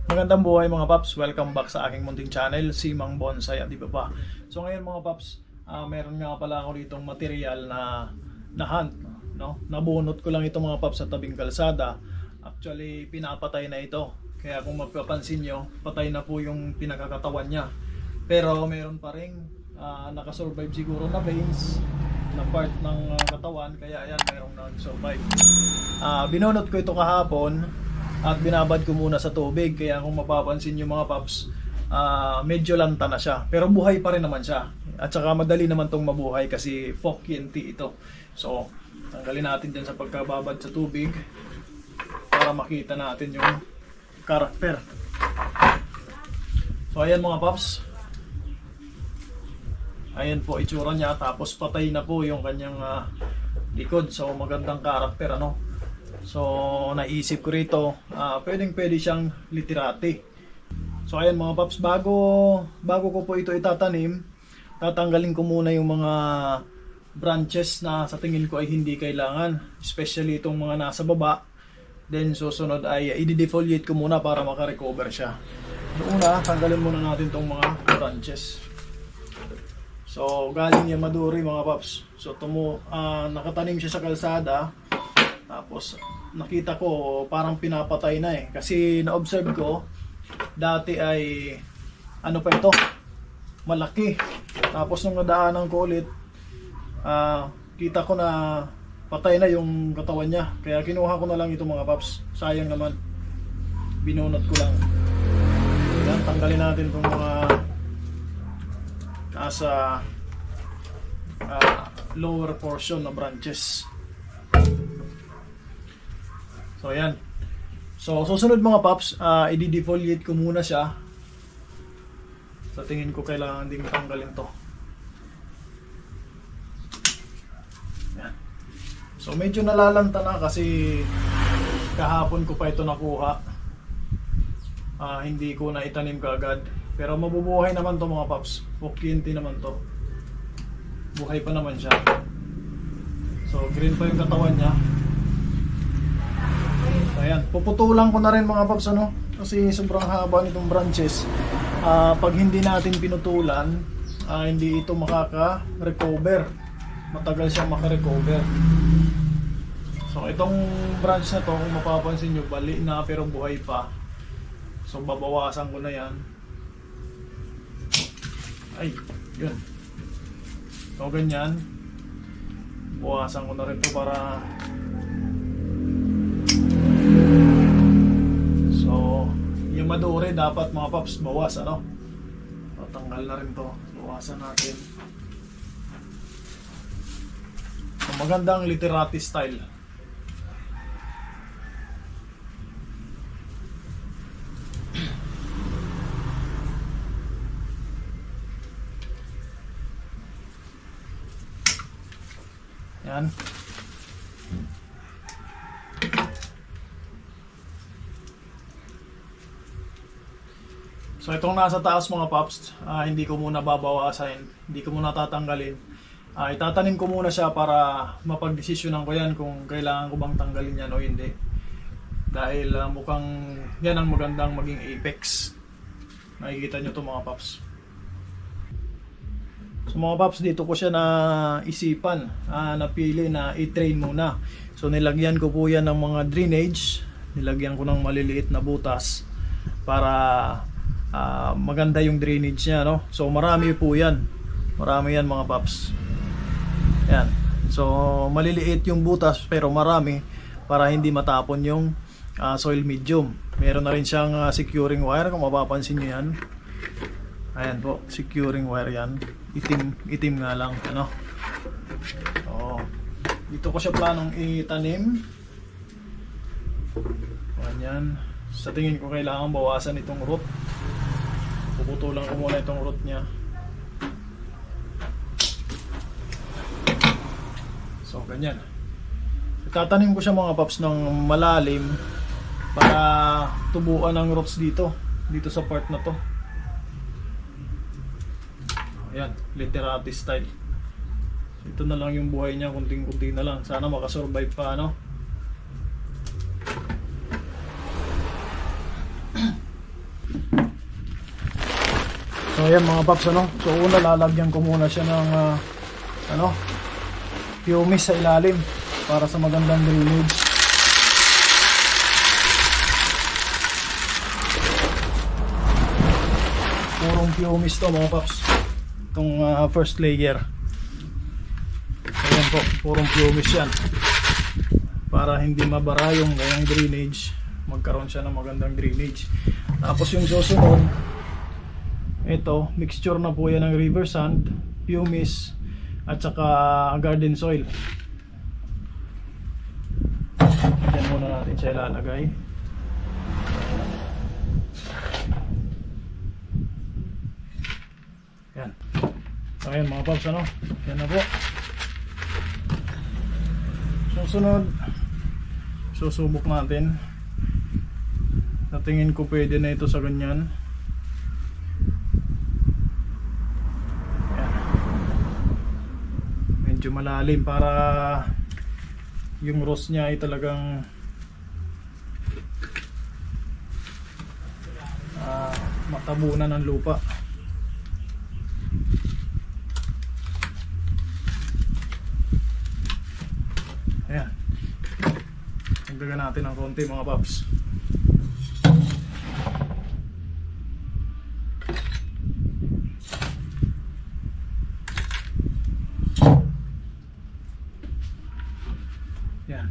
Magandang buhay mga paps, welcome back sa aking munting channel, si Mang Bonsai at iba pa. So ngayon mga paps, meron nga pala ako ditong material na hunt, no? Nabunot ko lang ito mga paps sa tabing kalsada. Actually pinapatay na ito, kaya kung mapapansin nyo, patay na po yung pinakakatawan niya. Pero meron pa rin nakasurvive siguro na veins na part ng katawan, kaya ayan, merong nag-survive. Binunot ko ito kahapon at binabad ko muna sa tubig, kaya kung mapapansin nyo mga paps, medyo lanta na siya, pero buhay pa rin naman siya. At saka madali naman tong mabuhay kasi Fok-Yinti ito. So tanggalin natin dyan sa pagkababad sa tubig para makita natin yung karakter. So ayan mga paps, ayan po itsura niya, tapos patay na po yung kanyang likod. So magandang karakter, ano. So naisip ko rito, pwede siyang literati. So ayan mga paps, bago ko po ito itatanim, tatanggalin ko muna yung mga branches na sa tingin ko ay hindi kailangan, especially itong mga nasa baba. Then susunod ay i-defoliate ko muna para makarecover siya. Una, tanggalin muna natin itong mga branches. So galing yung maduri mga paps. So nakatanim siya sa kalsada. Tapos nakita ko parang pinapatay na eh. Kasi na-observe ko, dati ay ano pa ito, malaki. Tapos nung nadaanan ko ulit, kita ko na patay na yung katawan niya. Kaya kinuha ko na lang ito mga paps. Sayang naman, binunot ko lang. Yan, tanggalin natin itong mga nasa lower portion na branches. So ayan. So susunod mga paps, i-defoliate ko muna siya. Sa tingin ko kailangan din tanggalin to. Ayan. So medyo nalalanta na kasi kahapon ko pa ito nakuha. Hindi ko na itanim kaagad. Pero mabubuhay naman to mga paps. Fok-Yinti naman to. Buhay pa naman siya. So green pa yung katawan niya. Ayan, puputulan ko na rin mga paps, ano, kasi sobrang haba nitong branches. Pag hindi natin pinutulan, hindi ito makaka-recover. Matagal siyang maka-recover. So itong branch na to, kung mapapansin nyo, bali na pero buhay pa. So babawasan ko na yan. Ay, yun. So ganyan, bawasan ko na rin to para yung maduri dapat mga paps bawas, ano. Tatanggal na rin to, bawasan natin. So, magandang literati style. Yan. So itong nasa taas mga paps, hindi ko muna babawasan, hindi ko muna tatanggalin. Itatanim ko muna siya para mapagdesisyonan ko yan kung kailangan ko bang tanggalin yan o hindi. Dahil mukhang yan ang magandang maging apex. Nakikita nyo to mga paps. So mga paps, dito ko siya na isipan, napili na i-train muna. So nilagyan ko po yan ng mga drainage, nilagyan ko ng maliliit na butas para maganda yung drainage niya, no? So marami po yan, marami yan mga paps. Yan. So maliliit yung butas pero marami para hindi matapon yung soil medium. Meron na rin siyang securing wire, kung mapapansin nyo yan. Ayan po, securing wire yan. Itim nga lang, ano? So dito ko siya planong itanim. Ganyan. Sa tingin ko kailangan bawasan itong root. Puputulan ko muna itong root niya. So ganyan. Itatanim ko siya mga paps ng malalim para tubuan ang roots dito sa part na to. Ayan, literati style. Ito na lang yung buhay niya, kunting-kunti na lang. Sana makasurvive pa, ano. ayan mga paps, ano? So una lalagyan ko muna siya ng pumice sa ilalim para sa magandang drainage. Purong pumice to mga paps, itong first layer. Ayan po, purong pumice yan para hindi mabara yung ganyang drainage, magkaroon siya ng magandang drainage. Tapos yung susunod, ito, mixture na po yan ng river sand, pumice, at saka garden soil. Yan muna natin siya ilalagay. Yan. Ayan mga paps, ano? Yan na po. Susunod, susubok natin. Sa tingin ko pwede na ito sa ganyan. Ayan. Medyo malalim para yung rose niya ay talagang matabunan ng lupa. Ayan. Dagdagan natin ng konti mga paps. Ayan.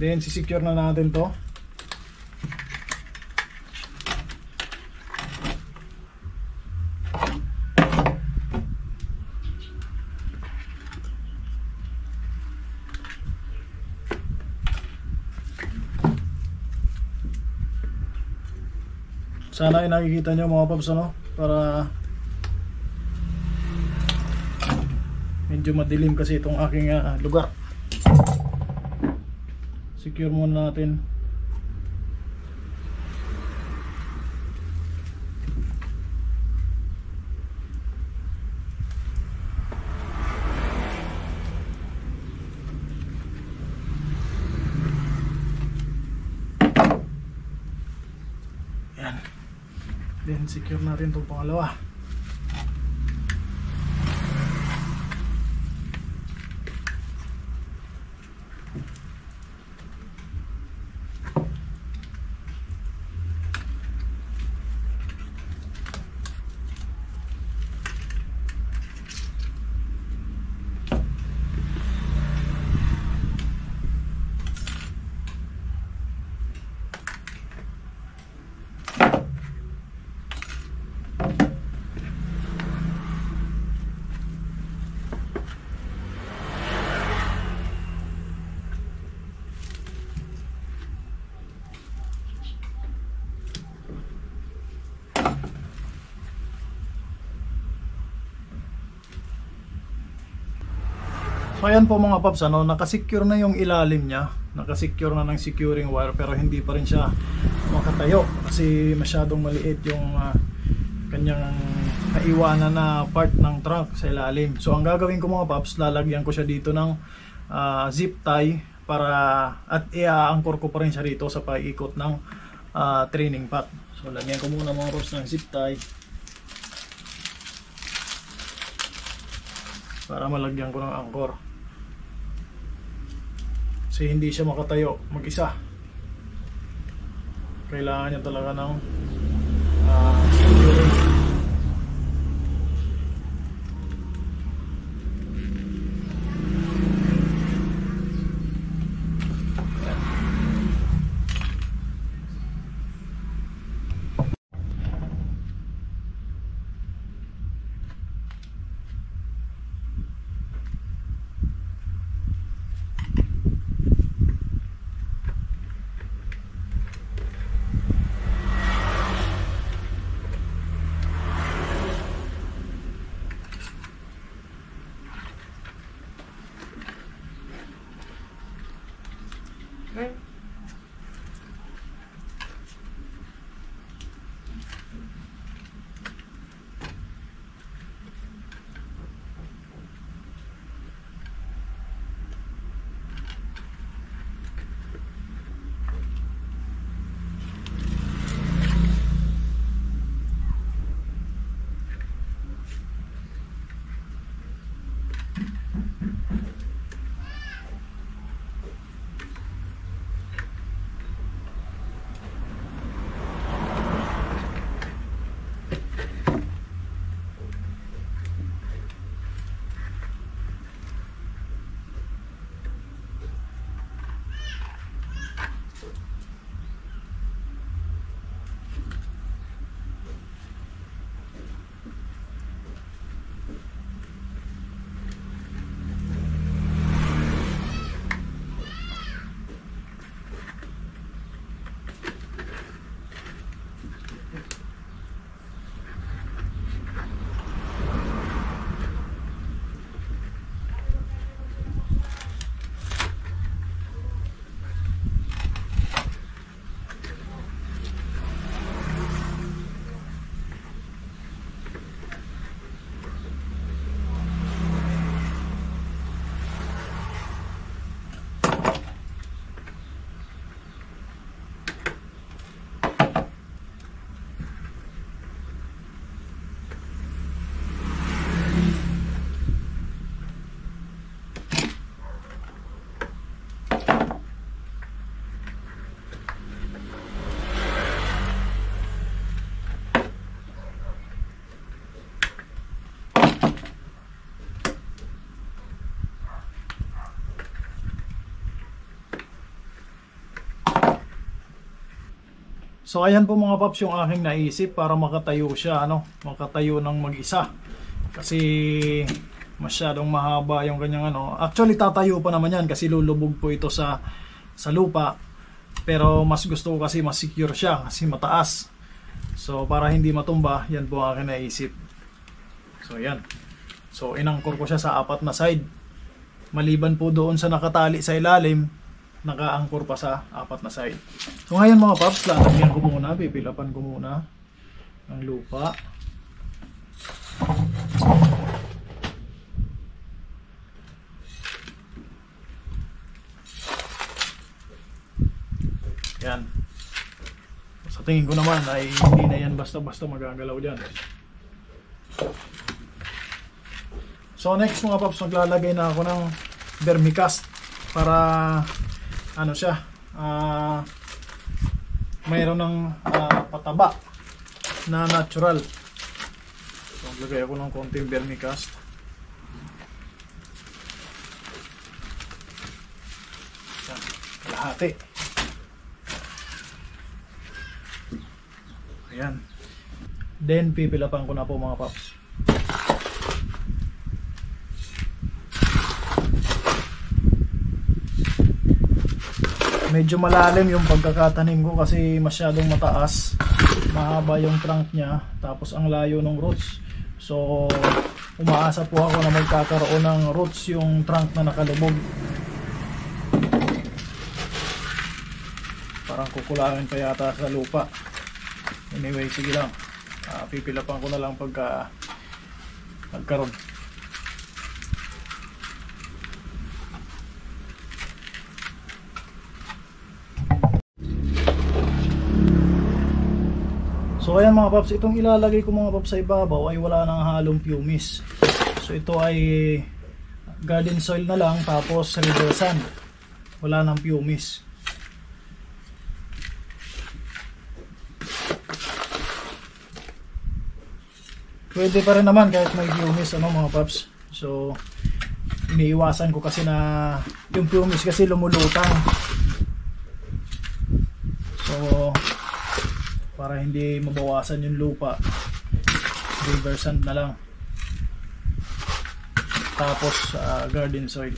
Then sisecure na natin to. Sana ay nakikita nyo mga paps, ano? Para medyo madilim kasi itong aking lugar. Secure muna natin. Yan. Then secure natin itong pangalawa. So ayan po mga paps, ano, nakasecure na yung ilalim niya, nakasecure na ng securing wire, pero hindi pa rin siya makatayo kasi masyadong maliit yung kanyang naiwanan na part ng trunk sa ilalim. So ang gagawin ko mga paps, lalagyan ko siya dito ng zip tie para at iaangkor ko pa rin siya rito sa paiikot ng training pack. So lagyan ko muna mga paps ng zip tie para malagyan ko ng angkor. Kasi hindi siya makatayo mag-isa. Kailangan niya talaga ng securing. So ayan po mga paps yung aking naisip para makatayo siya, makatayo ng mag-isa. Kasi masyadong mahaba yung kanyang Actually tatayo pa naman yan kasi lulubog po ito sa lupa. Pero mas gusto ko kasi mas secure siya kasi mataas. So para hindi matumba, yan po ang aking naisip. So yan. So inangkor ko siya sa 4 na side. Maliban po doon sa nakatali sa ilalim, nakaangkor pa sa 4 na side. So ngayon mga paps, lalagyan ko muna, pipilapan ko muna ng lupa. Yan. Sa tingin ko naman ay hindi na yan basta-basta magagalaw dyan. So next mga paps, maglalagay na ako ng vermicast para siya, mayroon ng pataba na natural. So maglagay ako ng konting vermicast. Yan, kalahati. Ayan. Then pipilapan ko na po mga paps. Medyo malalim yung pagkakatanim ko kasi masyadong mataas. Mahaba yung trunk niya, tapos ang layo ng roots. So umaasa po ako na magkakaroon ng roots yung trunk na nakalubog. Parang kukulangin pa yata sa lupa. Anyway, sige lang. Pipilapan ko na lang pagka nagkaroon. So ayan mga paps, itong ilalagay ko mga paps sa ibabaw ay wala nang halong pumice. So ito ay garden soil na lang, tapos river sand. Wala nang pumice. Pwede pa rin naman kahit may pumice mga paps. So iniiwasan ko kasi na yung pumice kasi lumulutang. So para hindi mabawasan yung lupa, river sand na lang, tapos garden soil.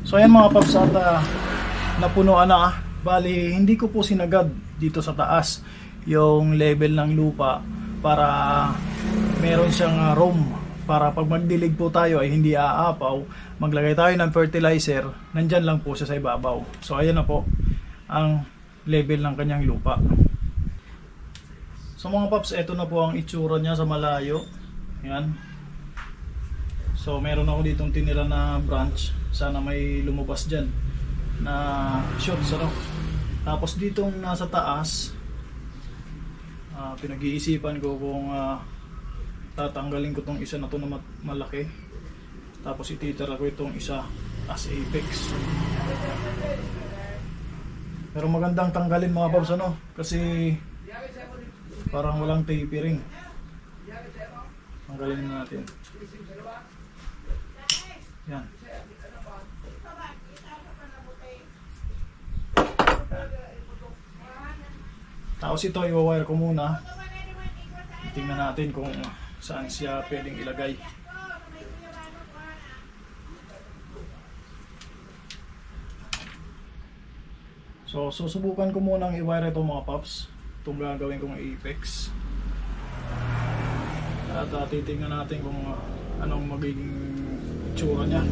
So ayan mga paps, at napunuan na. Bali hindi ko po sinagad dito sa taas yung level ng lupa para meron siyang room para pag magdilig po tayo ay hindi aapaw. Maglagay tayo ng fertilizer, nandyan lang po siya sa ibabaw. So ayan na po ang level ng kanyang lupa. So mga paps, eto na po ang itsura niya sa malayo. Ayan. So meron ako ditong tinira na branch. Sana may lumabas dyan na shoots Tapos ditong nasa taas, pinag-iisipan ko kung tatanggalin ko tong isa na to na malaki. Tapos ititira ko itong isa as apex. Pero magandang tanggalin mga paps kasi parang walang tapering. Tanggalin natin. Yan. Tapos ito i-wire ko muna. Tingnan natin kung saan siya pwedeng ilagay. So susubukan ko munang i-wire ito mga paps. Itong gagawin kong apex. At titingnan natin kung anong magiging itsura niya.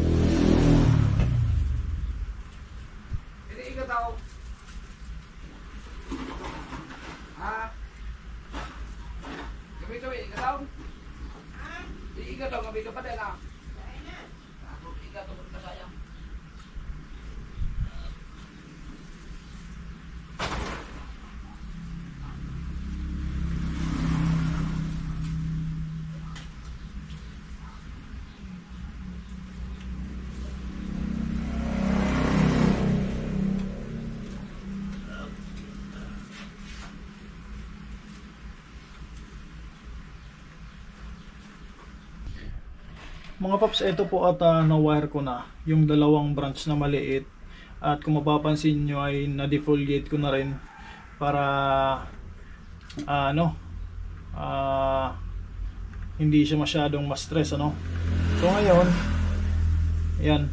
Mga paps, ito po at na-wire ko na yung dalawang branch na maliit. At kung mapapansin nyo ay na-defoliate ko na rin para hindi siya masyadong ma-stress, ano. So ngayon, yan,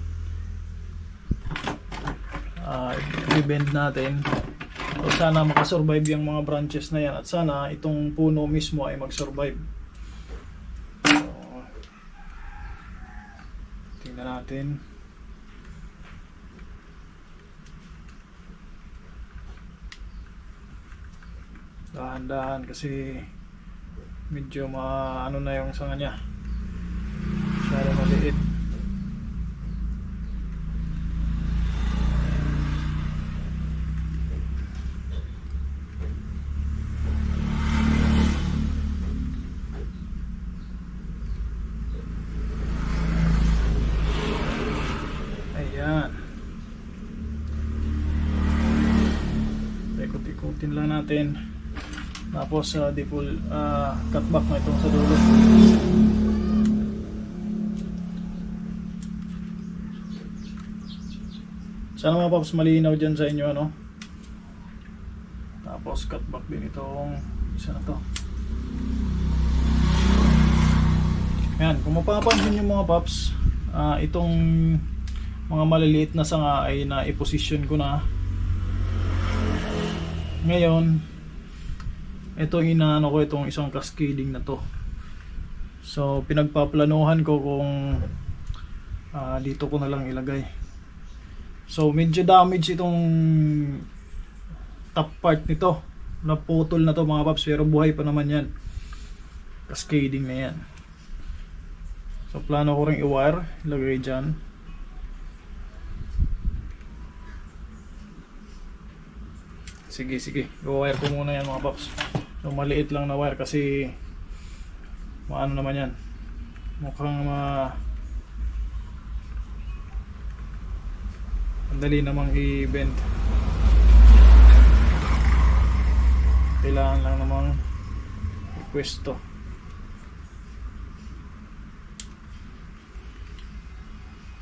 i-bend natin. So sana makasurvive yung mga branches na yan at sana itong puno mismo ay mag-survive. So, tingnan natin. Dahan-dahan kasi medyo ano na yung sanga niya, masyado maliit. Ayan, ikot-ikutin lang natin. Tapos default cutback na itong sa dulo. Sana mga paps malinaw dyan sa inyo, ano. Tapos cutback din itong isa na to. Ayan, kung mapapansin nyo mga paps, itong mga maliliit na sanga ay na-position ko na. Ngayon ito inaano ko itong isang cascading na to. So pinagpaplanuhan ko kung dito ko na lang ilagay. So medyo damage itong top part nito. Naputol na to mga paps, pero buhay pa naman yan. Cascading na yan. So plano ko ring i-wire, ilagay dyan. Sige, i-wire ko muna yan mga paps. So maliit lang na wire kasi maano naman yan, mukhang madali namang i-bend. Kailangan lang namang i-pwesto.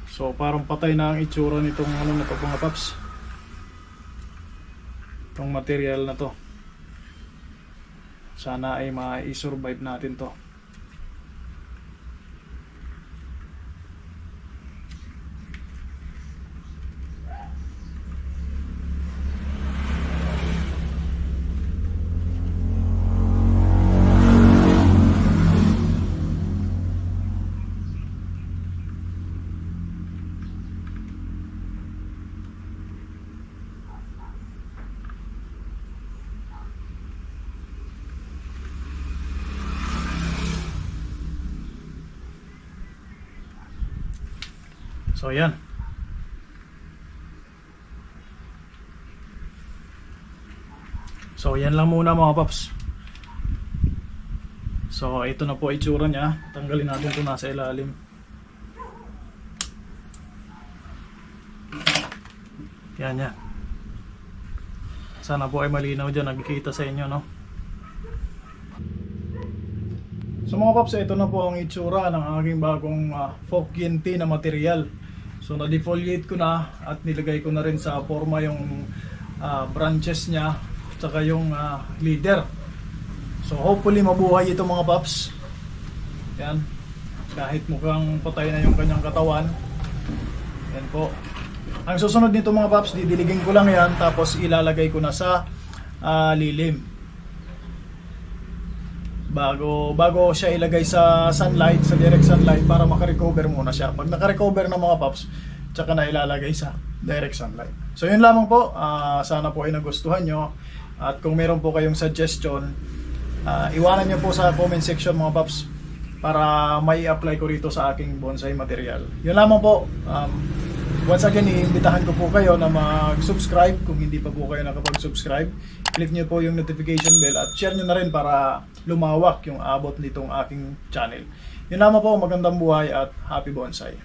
So parang patay na ang itsura nitong ano na to mga paps, itong material na to. Sana ay ma-survive natin to. So yan. So yan lang muna mga paps. So ito na po itsura niya. Tanggalin natin ito nasa ilalim. Yan yan. Sana po ay malinaw dyan, nagkikita sa inyo, no? So mga paps, ito na po ang itsura ng aking bagong Fokien T na material. So na-defoliate ko na at nilagay ko na rin sa forma yung branches niya at saka yung leader. So hopefully mabuhay ito mga paps. Yan. Kahit mukhang patay na yung kanyang katawan. Yan po. Ang susunod nito mga paps, didiligin ko lang yan tapos ilalagay ko na sa lilim. Bago siya ilagay sa sunlight, sa direct sunlight, para makarecover muna siya. Pag nakarecover na mga paps, tsaka na ilalagay sa direct sunlight. So yun lamang po. Sana po ay nagustuhan nyo. At kung meron po kayong suggestion, iwanan nyo po sa comment section mga paps, para may apply ko rito sa aking bonsai material. Yun lamang po. Once again, iimbitahan ko po kayo na mag-subscribe kung hindi pa po kayo nakapag-subscribe. Click nyo po yung notification bell at share nyo na rin para lumawak yung abot nitong aking channel. Yun lamang po, magandang buhay at happy bonsai.